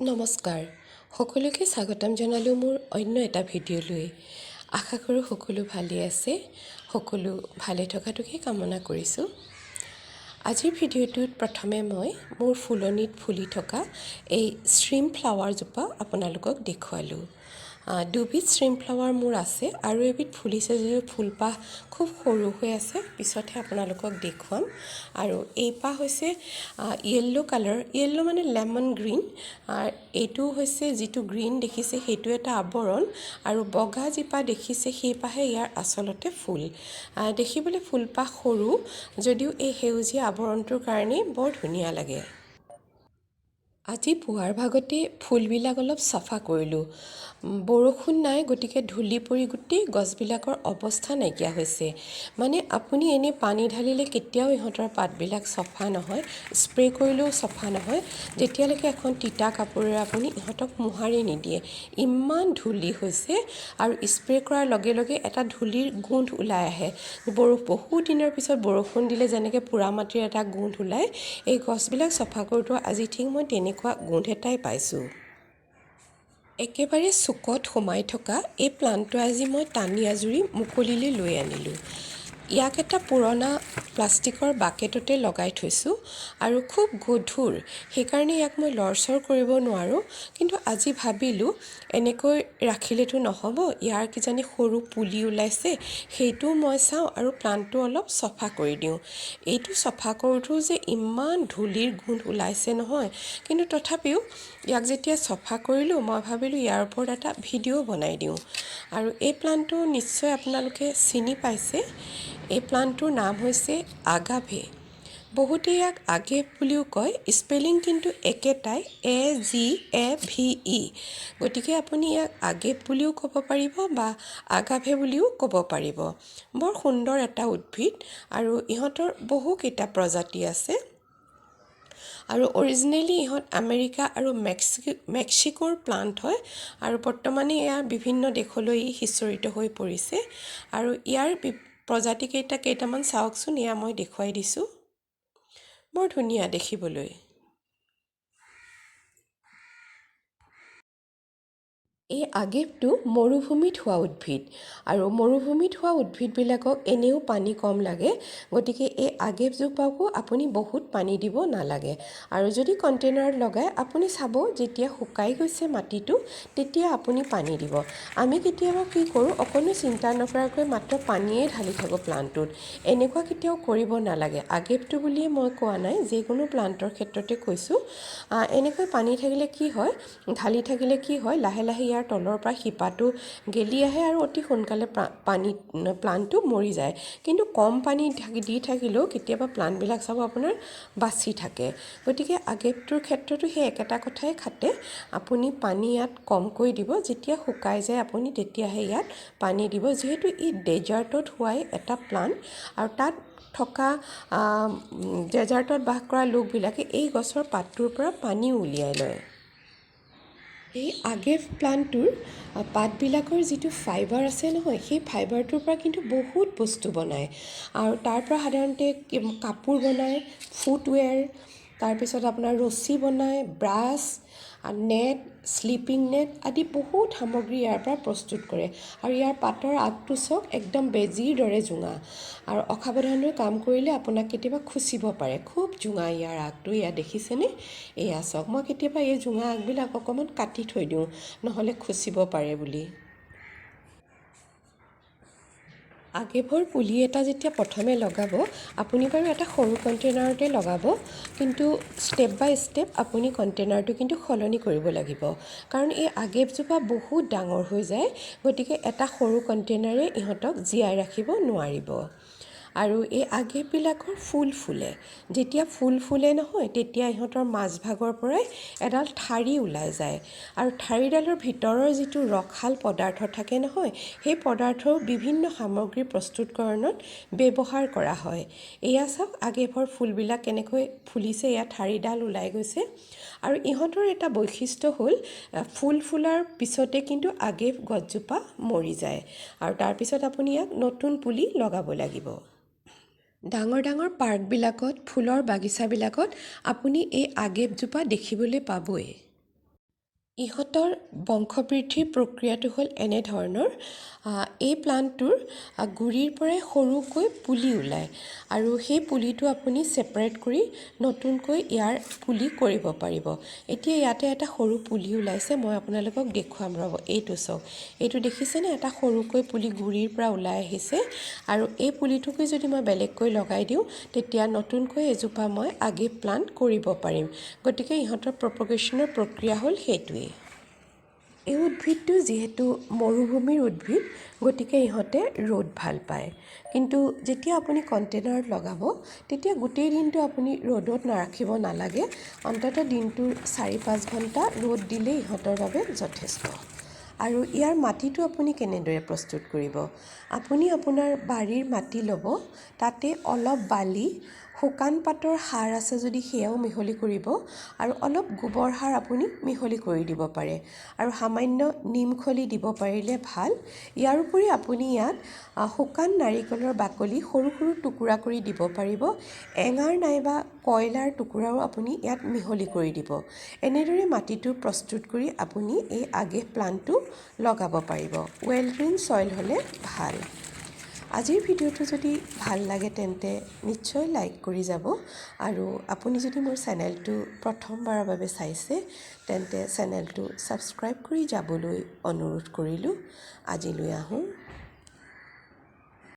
নমস্কাৰ সকলোকে স্বাগতম জনালো মোৰ অন্য এটা ভিডিঅ'লৈ। আশা কৰোঁ সকলো ভালে আছে, সকলো ভালে থকাটোকে কামনা কৰিছোঁ। আজিৰ ভিডিঅ'টোত প্ৰথমে মই মোৰ ফুলনিত ফুলি থকা এই ষ্ট্ৰীম ফ্লাৱাৰজোপা আপোনালোকক দেখুৱালোঁ। দুবিধ ষ্ট্ৰীম ফ্লাৱাৰ মোৰ আছে আৰু এবিধ ফুলিছে যদিও ফুলপাহ খুব সৰু হৈ আছে, পিছতহে আপোনালোকক দেখুৱাম। আৰু এইপাহ হৈছে য়েল্লো কালাৰ, য়েল্লো মানে লেমন গ্ৰীণ। এইটো হৈছে যিটো গ্ৰীণ দেখিছে সেইটো এটা আৱৰণ, আৰু বগা যিপাহ দেখিছে সেইপাহে ইয়াৰ আচলতে ফুল। দেখিবলৈ ফুলপাহ সৰু যদিও এই সেউজীয়া আৱৰণটোৰ কাৰণেই বৰ ধুনীয়া লাগে। আজি পুৱাৰ ভাগতে ফুলবিলাক অলপ চাফা কৰিলোঁ। বৰষুণ নাই, গতিকে ধূলি পৰি গোটেই গছবিলাকৰ অৱস্থা নাইকিয়া হৈছে। মানে আপুনি এনেই পানী ঢালিলে কেতিয়াও ইহঁতৰ পাতবিলাক চফা নহয়, স্প্ৰে কৰিলেও চফা নহয়, যেতিয়ালৈকে এখন তিতা কাপোৰেৰে আপুনি ইহঁতক মোহাৰি নিদিয়ে। ইমান ধূলি হৈছে, আৰু স্প্ৰে কৰাৰ লগে লগে এটা ধূলিৰ গোন্ধ ওলাই আহে। বহু দিনৰ পিছত বৰষুণ দিলে যেনেকৈ পোৰা মাটিৰ এটা গোন্ধ ওলায়, এই গছবিলাক চফা কৰোঁতে আজি ঠিক মই তেনেকুৱা গোন্ধ এটাই পাইছোঁ। একেবাৰে চুকত সোমাই থকা এই প্লাণ্টটো আজি মই টানি আজুৰি মুকলিলৈ লৈ আনিলোঁ। ইয়াক এটা পুৰণা প্লাষ্টিকৰ বাকেটতে লগাই থৈছোঁ আৰু খুব গধুৰ, সেইকাৰণে ইয়াক মই লৰচৰ কৰিব নোৱাৰোঁ। কিন্তু আজি ভাবিলোঁ এনেকৈ ৰাখিলেতো নহ'ব, ইয়াৰ কিজানি সৰু পুলি ওলাইছে, সেইটোও মই চাওঁ আৰু প্লাণ্টটো অলপ চফা কৰি দিওঁ। এইটো চফা কৰোঁতেও যে ইমান ধূলিৰ গোন্ধ ওলাইছে নহয়, কিন্তু তথাপিও ইয়াক যেতিয়া চফা কৰিলোঁ মই ভাবিলোঁ ইয়াৰ ওপৰত এটা ভিডিঅ' বনাই দিওঁ। আৰু এই প্লাণ্টটো নিশ্চয় আপোনালোকে চিনি পাইছে। এই প্লাণ্টটোৰ নাম হৈছে আগাভে। বহুতে ইয়াক আগেভ বুলিও কয়, স্পেলিং কিন্তু একেটাই, AGAVE। গতিকে আপুনি ইয়াক আগেভ বুলিও ক'ব পাৰিব বা আগাভে বুলিও ক'ব পাৰিব। বৰ সুন্দৰ এটা উদ্ভিদ, আৰু ইহঁতৰ বহুকেইটা প্ৰজাতি আছে। আৰু অৰিজিনেলি ইহঁত আমেৰিকা আৰু মেক্সিকোৰ প্লাণ্ট হয়, আৰু বৰ্তমানে এয়া বিভিন্ন দেশলৈ সিঁচৰিত হৈ পৰিছে। আৰু ইয়াৰ প্ৰজাতি কেইটামান চাওকচোন, এয়া মই দেখুৱাই দিছোঁ। বৰ ধুনীয়া দেখিবলৈ। এই আগেভটো মৰুভূমিত হোৱা উদ্ভিদ, আৰু মৰুভূমিত হোৱা উদ্ভিদবিলাকক এনেও পানী কম লাগে, গতিকে এই আগেভজোপাকো আপুনি বহুত পানী দিব নালাগে। আৰু যদি কণ্টেইনাৰত লগাই আপুনি চাব যেতিয়া শুকাই গৈছে মাটিটো, তেতিয়া আপুনি পানী দিব। আমি কেতিয়াবা কি কৰোঁ, অকণো চিন্তা নকৰাকৈ মাত্ৰ পানীয়ে ঢালি থাকোঁ প্লাণ্টটোত। এনেকুৱা কেতিয়াও কৰিব নালাগে। আগেভটো বুলিয়ে মই কোৱা নাই, যিকোনো প্লাণ্টৰ ক্ষেত্ৰতে কৈছোঁ। এনেকৈ পানী থাকিলে কি হয়, ঢালি থাকিলে কি হয়, লাহে লাহে ইয়াৰ তলৰ পৰা শিপাটো গেলি আহে আৰু অতি সোনকালে প্লাণ্টটো মৰি যায়। কিন্তু কম পানী দি থাকিলেও কেতিয়াবা প্লাণ্টবিলাক চাব আপোনাৰ বাচি থাকে। গতিকে আগেভটোৰ ক্ষেত্ৰতো সেই একেটা কথাই খাটে। আপুনি পানী ইয়াত কমকৈ দিব, যেতিয়া শুকাই যায় আপুনি তেতিয়াহে ইয়াত পানী দিব। যিহেতু ই ডেজাৰ্টত হোৱাই এটা প্লাণ্ট, আৰু তাত থকা ডেজাৰ্টত বাস কৰা লোকবিলাকে এই গছৰ পাতটোৰ পৰা পানীও উলিয়াই লয়। এই আগেভ প্লাণ্টটোৰ পাতবিলাকৰ যিটো ফাইবাৰ আছে নহয়, সেই ফাইবাৰটোৰ পৰা কিন্তু বহুত বস্তু বনায়। আৰু তাৰ পৰা সাধাৰণতে কাপোৰ বনায়, ফুটৱেৰ, তাৰপিছত আপোনাৰ ৰছী বনায়, ব্ৰাছ, নেট, শ্লিপিং নেট আদি বহুত সামগ্ৰী ইয়াৰ পৰা প্ৰস্তুত কৰে। আৰু ইয়াৰ পাতৰ আগটো চাওক, একদম বেজীৰ দৰে জোঙা, আৰু অসাৱধানে কাম কৰিলে আপোনাক কেতিয়াবা খুচিব পাৰে। খুব জোঙা ইয়াৰ আগটো, এয়া দেখিছেনে? এয়া চাওক, মই কেতিয়াবা এই জোঙা আগবিলাক অকণমান কাটি থৈ দিওঁ, নহ'লে খুচিব পাৰে বুলি। আগেভৰ পুলি এটা যেতিয়া প্ৰথমে লগাব, আপুনি বাৰু এটা সৰু কণ্টেইনাৰতে লগাব, কিন্তু ষ্টেপ বাই ষ্টেপ আপুনি কণ্টেইনাৰটো কিন্তু সলনি কৰিব লাগিব। কাৰণ এই আগেভজোপা বহুত ডাঙৰ হৈ যায়, গতিকে এটা সৰু কণ্টেইনাৰে ইহঁতক জীয়াই ৰাখিব নোৱাৰিব। আৰু এই আগেভবিলাকৰ ফুল ফুলে, যেতিয়া ফুল ফুলে নহয়, তেতিয়া ইহঁতৰ মাজভাগৰ পৰাই এডাল ঠাৰি ওলাই যায়। আৰু ঠাৰিডালৰ ভিতৰৰ যিটো ৰসাল পদাৰ্থ থাকে নহয়, সেই পদাৰ্থও বিভিন্ন সামগ্ৰী প্ৰস্তুতকৰণত ব্যৱহাৰ কৰা হয়। এয়া চাওক, আগেভৰ ফুলবিলাক কেনেকৈ ফুলিছে, এয়া ঠাৰিডাল ওলাই গৈছে। আৰু ইহঁতৰ এটা বৈশিষ্ট্য হ'ল, ফুল ফুলাৰ পিছতে কিন্তু আগেভ গছজোপা মৰি যায়, আৰু তাৰপিছত আপুনি ইয়াক নতুন পুলি লগাব লাগিব। ডাঙৰ ডাঙৰ পাৰ্কবিলাকত, ফুলৰ বাগিচাবিলাকত আপুনি এই আগেভজোপা দেখিবলৈ পাবই। ইহঁতৰ বংশবৃদ্ধিৰ প্ৰক্ৰিয়াটো হ'ল এনেধৰণৰ। এই প্লাণ্টটোৰ গুৰিৰ পৰাই সৰুকৈ পুলি ওলায় আৰু সেই পুলিটো আপুনি ছেপাৰেট কৰি নতুনকৈ ইয়াৰ পুলি কৰিব পাৰিব। এতিয়া ইয়াতে এটা সৰু পুলি ওলাইছে, মই আপোনালোকক দেখুৱাম ৰ'ব। এইটো চাওক, এইটো দেখিছেনে? এটা সৰুকৈ পুলি গুৰিৰ পৰা ওলাই আহিছে আৰু এই পুলিটোকে যদি মই বেলেগকৈ লগাই দিওঁ তেতিয়া নতুনকৈ এজোপা মই আগে প্লাণ্ট কৰিব পাৰিম। গতিকে ইহঁতৰ প্ৰপগেশ্যনৰ প্ৰক্ৰিয়া হ'ল সেইটোৱেই। এই উদ্ভিদটো যিহেতু মৰুভূমিৰ উদ্ভিদ, গতিকে ইহঁতে ৰ'দ ভাল পায়। কিন্তু যেতিয়া আপুনি কণ্টেইনাৰত লগাব তেতিয়া গোটেই দিনটো আপুনি ৰ'দত নাৰাখিব নালাগে। অন্ততঃ দিনটোৰ 4-5 ঘণ্টা ৰ'দ দিলেই ইহঁতৰ বাবে যথেষ্ট। আৰু ইয়াৰ মাটিটো আপুনি কেনেদৰে প্ৰস্তুত কৰিব? আপুনি আপোনাৰ বাৰীৰ মাটি ল'ব, তাতে অলপ বালি, শুকান পাতৰ সাৰ আছে যদি সেয়াও মিহলি কৰিব আৰু অলপ গোবৰ সাৰ আপুনি মিহলি কৰি দিব পাৰে আৰু সামান্য নিমখলি দিব পাৰিলে ভাল। ইয়াৰ উপৰি আপুনি ইয়াত শুকান নাৰিকলৰ বাকলি সৰু সৰু টুকুৰা কৰি দিব পাৰিব। এঙাৰ নাইবা কয়লাৰ টুকুৰাও আপুনি ইয়াত মিহলি কৰি দিব। এনেদৰে মাটিটো প্ৰস্তুত কৰি আপুনি এই আগেভ প্লাণ্টটো লগাব পাৰিব। ৱেল ড্ৰেইন ছইল হ'লে ভাল। আজিৰ ভিডিঅ'টো যদি ভাল লাগে তেন্তে নিশ্চয় লাইক কৰি যাব আৰু আপুনি যদি মোৰ চেনেলটো প্ৰথমবাৰৰ বাবে চাইছে তেন্তে চেনেলটো ছাবস্ক্ৰাইব কৰি যাবলৈ অনুৰোধ কৰিলোঁ। আজিলৈ আহোঁ।